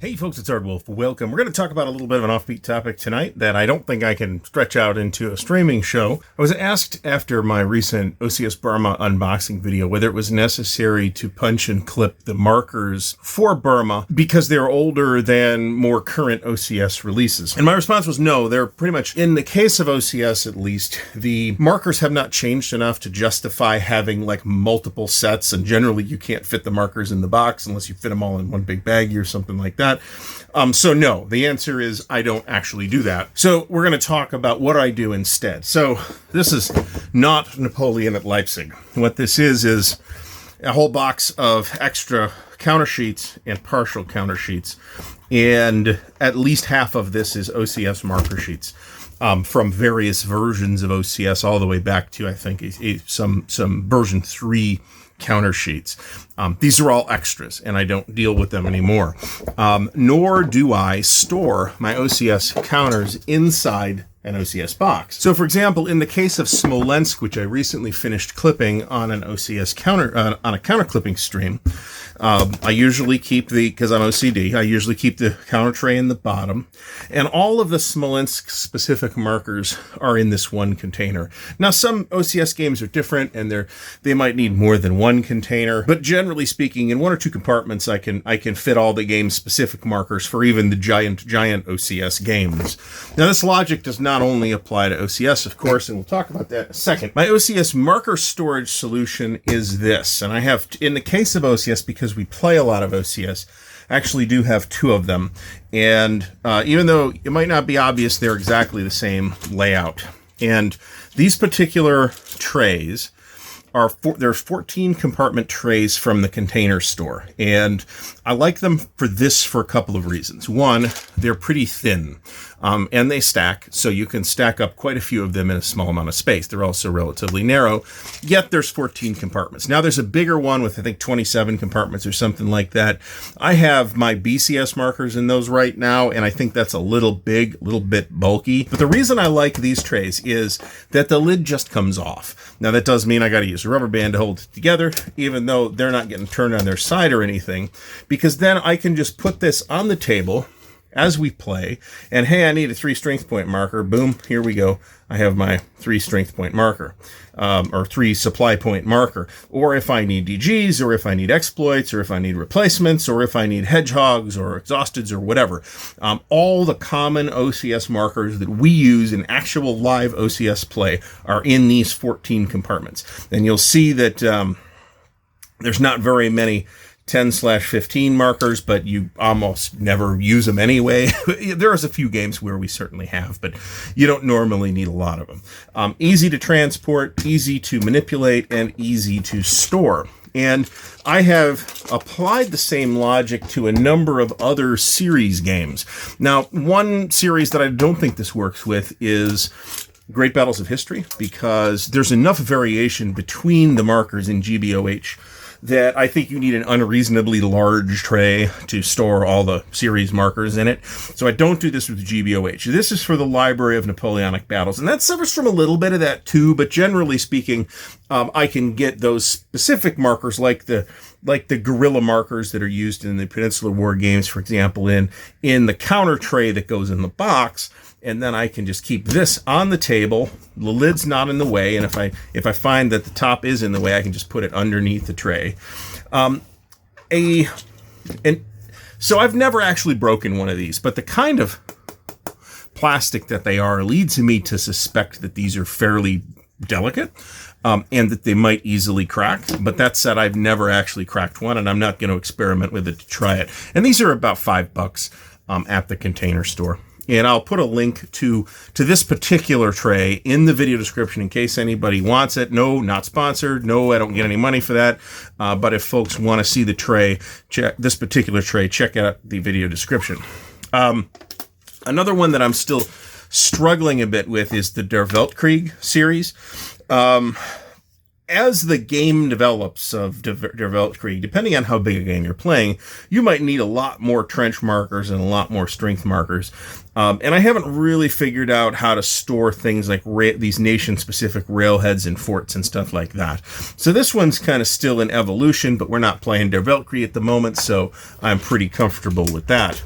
Hey folks, it's Ardwulf. Welcome. We're going to talk about a little bit of an offbeat topic tonight that I don't think I can stretch out into a streaming show. I was asked after my recent OCS Burma unboxing video whether it was necessary to punch and clip the markers for Burma because they're older than more current OCS releases. And my response was no, they're pretty much, in the case of OCS at least, the markers have not changed enough to justify having like multiple sets, and generally you can't fit the markers in the box unless you fit them all in one big baggie or something like that. So no, the answer is I don't actually do that. So we're going to talk about what I do instead. So this is not Napoleon at Leipzig. What this is a whole box of extra counter sheets and partial counter sheets. And at least half of this is OCS marker sheets. From various versions of OCS all the way back to, I think, some version 3 counter sheets. These are all extras, and I don't deal with them anymore. Nor do I store my OCS counters inside an OCS box. So, for example, in the case of Smolensk, which I recently finished clipping on an OCS counter, on a counter clipping stream, I usually keep because I'm OCD, I usually keep the counter tray in the bottom, and all of the Smolensk specific markers are in this one container. Now, some OCS games are different, and they might need more than one container, but generally speaking, in one or two compartments, I can fit all the game specific markers for even the giant OCS games. Now, this logic does not only apply to OCS, of course, and we'll talk about that in a second. My OCS marker storage solution is this, and I have, in the case of OCS, because we play a lot of OCS, I actually do have two of them, and even though it might not be obvious, they're exactly the same layout. And these particular trays there's 14 compartment trays from the Container Store, and I like them for a couple of reasons. One, they're pretty thin, and they stack, so you can stack up quite a few of them in a small amount of space. They're also relatively narrow, yet there's 14 compartments. Now there's a bigger one with, I think, 27 compartments or something like that. I have my BCS markers in those right now, and I think that's a little big, a little bit bulky. But the reason I like these trays is that the lid just comes off. Now that does mean I got to use a rubber band to hold it together, even though they're not getting turned on their side or anything, because then I can just put this on the table as we play, and hey, I need a 3 strength point marker. Boom, here we go. I have my 3 strength point marker, or 3 supply point marker. Or if I need DGs, or if I need exploits, or if I need replacements, or if I need hedgehogs, or exhausteds, or whatever. All the common OCS markers that we use in actual live OCS play are in these 14 compartments. And you'll see that there's not very many 10/15 markers, but you almost never use them anyway. There's a few games where we certainly have, but you don't normally need a lot of them. Easy to transport, easy to manipulate, and easy to store. And I have applied the same logic to a number of other series games. Now, one series that I don't think this works with is Great Battles of History, because there's enough variation between the markers in GBOH that I think you need an unreasonably large tray to store all the series markers in it. So I don't do this with GBOH. This is for the Library of Napoleonic Battles, and that suffers from a little bit of that too, but generally speaking, I can get those specific markers like the guerrilla markers that are used in the Peninsular War games, for example, in the counter tray that goes in the box. And then I can just keep this on the table. The lid's not in the way, and if I find that the top is in the way, I can just put it underneath the tray. So I've never actually broken one of these, but the kind of plastic that they are leads me to suspect that these are fairly delicate, and that they might easily crack. But that said, I've never actually cracked one, and I'm not going to experiment with it to try it. And these are about $5 at the Container Store. And I'll put a link to this particular tray in the video description in case anybody wants it. No, not sponsored. No, I don't get any money for that. But if folks want to see the tray, this particular tray, check out the video description. Another one that I'm still struggling a bit with is the Der Weltkrieg series. as the game develops of developed Krieg, depending on how big a game you're playing, you might need a lot more trench markers and a lot more strength markers. And I haven't really figured out how to store things like these nation-specific railheads and forts and stuff like that. So this one's kind of still in evolution, but we're not playing Der Weltkrieg at the moment, so I'm pretty comfortable with that.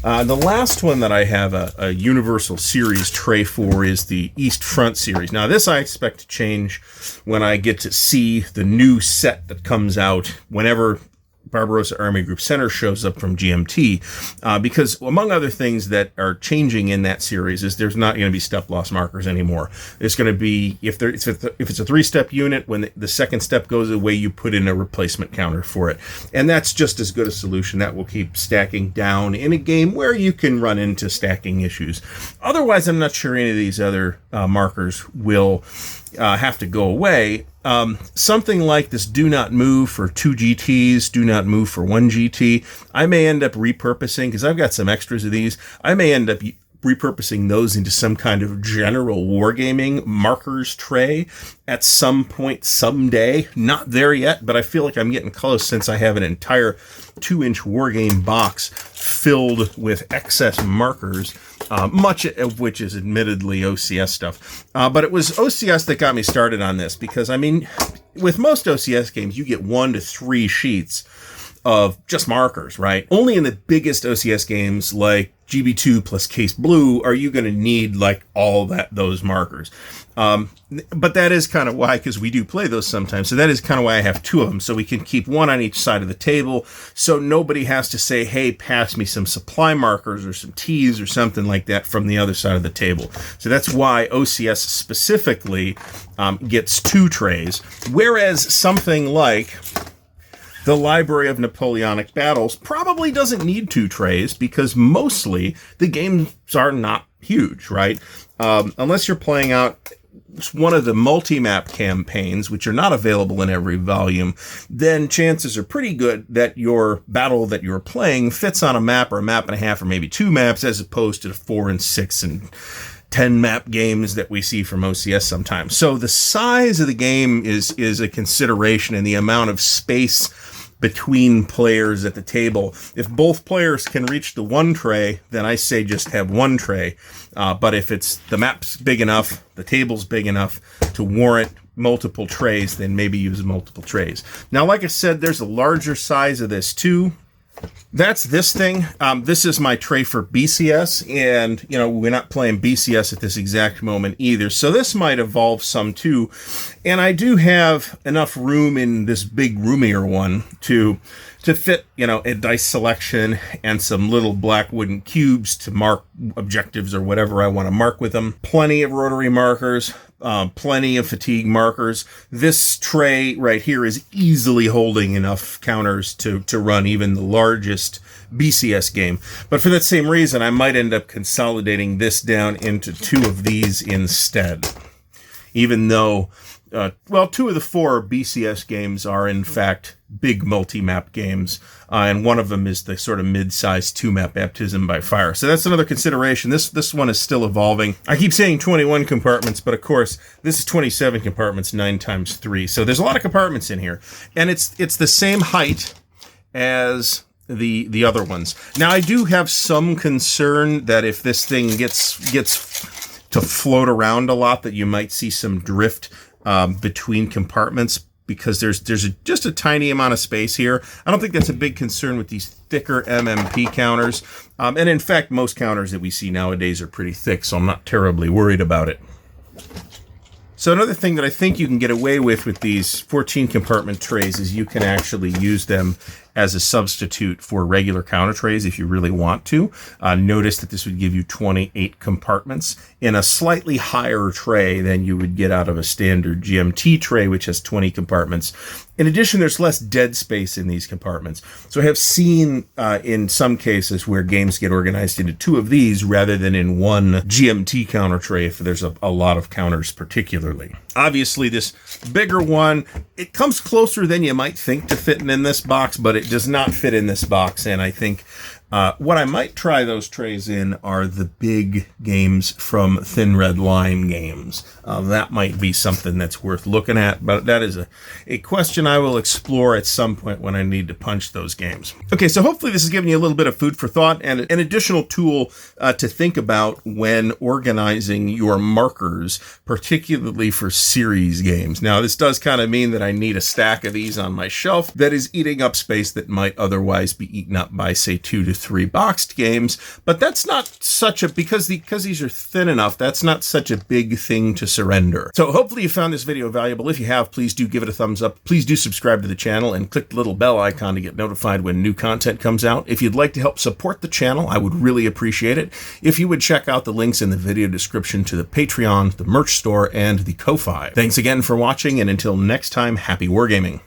The last one that I have a Universal Series tray for is the East Front Series. Now, this I expect to change when I get to see the new set that comes out whenever Barbarossa Army Group Center shows up from GMT, because among other things that are changing in that series is there's not going to be step loss markers anymore. It's going to be, if it's a 3-step unit, when the second step goes away, you put in a replacement counter for it. And that's just as good a solution. That will keep stacking down in a game where you can run into stacking issues. Otherwise, I'm not sure any of these other markers will have to go away. Something like this do not move for 2 GTs, do not move for 1 GT, I may end up repurposing, because I've got some extras of these, I may end up repurposing those into some kind of general Wargaming markers tray at some point someday. Not there yet, but I feel like I'm getting close since I have an entire 2-inch Wargame box filled with excess markers, much of which is admittedly OCS stuff. But it was OCS that got me started on this, because, I mean, with most OCS games, you get 1 to 3 sheets of just markers, right? Only in the biggest OCS games like GB2 plus Case Blue are you going to need like all those markers. But that is kind of why, because we do play those sometimes. So that is kind of why I have 2 of them. So we can keep 1 on each side of the table. So nobody has to say, hey, pass me some supply markers or some T's or something like that from the other side of the table. So that's why OCS specifically gets 2 trays. Whereas something like the Library of Napoleonic Battles probably doesn't need 2 trays, because mostly the games are not huge, right? Unless you're playing out one of the multi-map campaigns, which are not available in every volume, then chances are pretty good that your battle that you're playing fits on a map or a map and a half or maybe 2 maps, as opposed to the 4 and 6 and 10 map games that we see from OCS sometimes. So the size of the game is a consideration, and the amount of space between players at the table. If both players can reach the 1 tray, then I say just have 1 tray. But if the map's big enough, the table's big enough to warrant multiple trays, then maybe use multiple trays. Now, like I said, there's a larger size of this too. That's this thing. This is my tray for BCS, and, you know, we're not playing BCS at this exact moment either, so this might evolve some too. And I do have enough room in this big, roomier one to fit, you know, a dice selection and some little black wooden cubes to mark objectives or whatever I want to mark with them. Plenty of rotary markers, plenty of fatigue markers. This tray right here is easily holding enough counters to run even the largest BCS game. But for that same reason, I might end up consolidating this down into 2 of these instead. Even though, 2 of the 4 BCS games are in fact big multi-map games, and one of them is the sort of mid-sized 2-map Baptism by Fire. So that's another consideration. This one is still evolving. I keep saying 21 compartments, but of course, this is 27 compartments, 9 times 3. So there's a lot of compartments in here, and it's the same height as the other ones. Now, I do have some concern that if this thing gets to float around a lot, that you might see some drift between compartments, because there's just a tiny amount of space here. I don't think that's a big concern with these thicker MMP counters. And in fact, most counters that we see nowadays are pretty thick, so I'm not terribly worried about it. So another thing that I think you can get away with these 14 compartment trays is you can actually use them as a substitute for regular counter trays if you really want to. Notice that this would give you 28 compartments in a slightly higher tray than you would get out of a standard GMT tray, which has 20 compartments. In addition, there's less dead space in these compartments. So I have seen in some cases where games get organized into 2 of these rather than in 1 GMT counter tray if there's a lot of counters particularly. Obviously, this bigger one, it comes closer than you might think to fitting in this box, but it does not fit in this box, and I think What I might try those trays in are the big games from Thin Red Line Games. That might be something that's worth looking at, but that is a question I will explore at some point when I need to punch those games. Okay, so hopefully this has given you a little bit of food for thought and an additional tool to think about when organizing your markers, particularly for series games. Now, this does kind of mean that I need a stack of these on my shelf that is eating up space that might otherwise be eaten up by, say, 2 to 3 boxed games, but that's not such a, because these are thin enough, that's not such a big thing to surrender. So hopefully you found this video valuable. If you have, please do give it a thumbs up. Please do subscribe to the channel and click the little bell icon to get notified when new content comes out. If you'd like to help support the channel, I would really appreciate it if you would check out the links in the video description to the Patreon, the merch store, and the Ko-Fi. Thanks again for watching, and until next time, happy wargaming.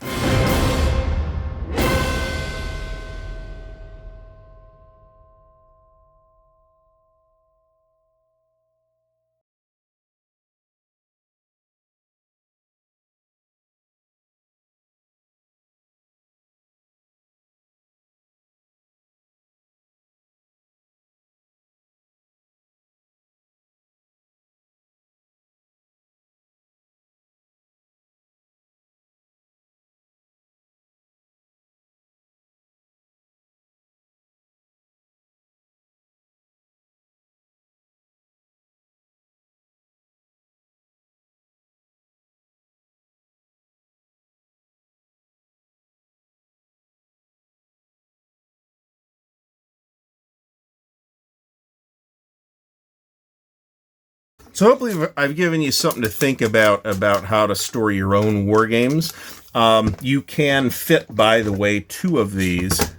So hopefully I've given you something to think about how to store your own war games. You can fit, by the way, 2 of these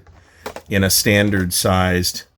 in a standard sized